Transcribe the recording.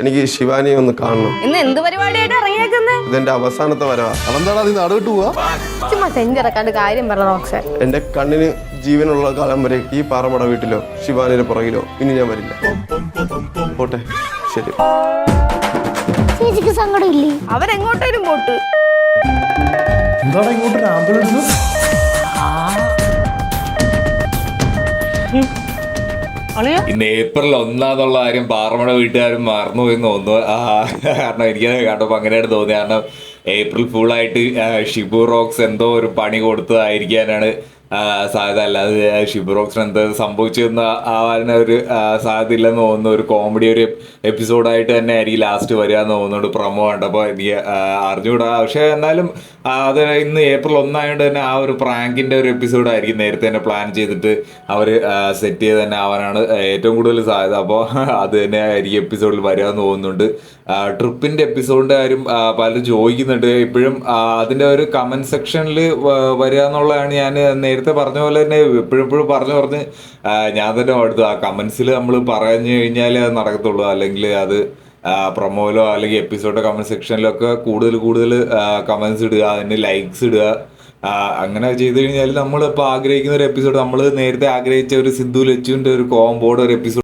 എനിക്ക് ശിവാനിയെ ഒന്ന് കാണണം. ഇന്ന് എന്ത് പരിപാടിയായിട്ട് ഇറങ്ങിയേക്കുന്നത്? ഇതെന്റെ അവസാനത്തെ വരവാ. അതെന്താടാ നീ നാട് വിട്ടു പോവാ? ചുമ്മാ തെഞ്ചിറക്കാണ്ട് കാര്യം പറ റോക്സേ. എന്റെ കണ്ണിന് ജീവനുള്ള കാലം വരെ ഈ പാറമട വീട്ടിലോ ശിവാനിയുടെ പുറകിലോ ഇനി ഞാൻ വരില്ല. പോട്ടെ, ശരി. ചേച്ചിക്ക് സങ്കടമില്ലേ? അവരെങ്ങോട്ടേലും പോട്ട്. എന്താടാ ഇങ്ങോട്ട് ആംബുലൻസ്? ഇന്ന് ഏപ്രിൽ 1 കാര്യം പാറമട വീട്ടുകാരും മറന്നുപോയെന്ന് തോന്നുന്നു. കാരണം എനിക്കത് കണ്ടപ്പോൾ അങ്ങനെയാണ് തോന്നിയത്. കാരണം ഏപ്രിൽ ഫുള്ളായിട്ട് ഷിബു റോക്സ് എന്തോ ഒരു പണി കൊടുത്തതായിരിക്കാനാണ് സാധ്യത. അല്ലാതെ ഷിബു റോക്സിന് എന്താ സംഭവിച്ചതെന്ന് ആവാനൊരു സാധ്യത ഇല്ലെന്ന് തോന്നുന്നു. ഒരു കോമഡി ഒരു എപ്പിസോഡായിട്ട് തന്നെ ആയിരിക്കും ലാസ്റ്റ് വരിക എന്ന് തോന്നുന്നുണ്ട് പ്രൊമോ കണ്ടപ്പോൾ. എനിക്ക് അറിഞ്ഞുകൂടാ. പക്ഷേ എന്നാലും അത് ഇന്ന് ഏപ്രിൽ 1 ആയതുകൊണ്ട് തന്നെ ആ ഒരു പ്രാങ്കിൻ്റെ ഒരു എപ്പിസോഡായിരിക്കും നേരത്തെ തന്നെ പ്ലാൻ ചെയ്തിട്ട് അവർ സെറ്റ് ചെയ്ത് തന്നെ ആവാനാണ് ഏറ്റവും കൂടുതൽ സാധ്യത. അപ്പോൾ അത് തന്നെ ആയിരിക്കും എപ്പിസോഡിൽ വരിക എന്ന് തോന്നുന്നുണ്ട്. ട്രിപ്പിൻ്റെ എപ്പിസോഡിൻ്റെ കാര്യം പലരും ചോദിക്കുന്നുണ്ട്. ഇപ്പോഴും അതിൻ്റെ ഒരു കമൻറ്റ് സെക്ഷനിൽ വരിക എന്നുള്ളതാണ്. ഞാൻ നേരത്തെ പറഞ്ഞ പോലെ തന്നെ എപ്പോഴും പറഞ്ഞ് ഞാൻ തന്നെ അടുത്തു ആ കമൻസിൽ നമ്മൾ പറഞ്ഞു കഴിഞ്ഞാലേ അത് നടക്കത്തുള്ളൂ. അല്ലെങ്കിൽ അത് പ്രൊമോയിലോ അല്ലെങ്കിൽ എപ്പിസോഡോ കമൻറ്റ് സെക്ഷനിലൊക്കെ കൂടുതൽ കമൻസ് ഇടുക, അതിന് ലൈക്സ് ഇടുക. അങ്ങനെ ചെയ്ത് കഴിഞ്ഞാൽ നമ്മളിപ്പോൾ ആഗ്രഹിക്കുന്ന ഒരു എപ്പിസോഡ്, നമ്മൾ നേരത്തെ ആഗ്രഹിച്ച ഒരു സിദ്ധു ലച്ചുവിൻ്റെ ഒരു കോംബോയുടെ ഒരു എപ്പിസോഡ്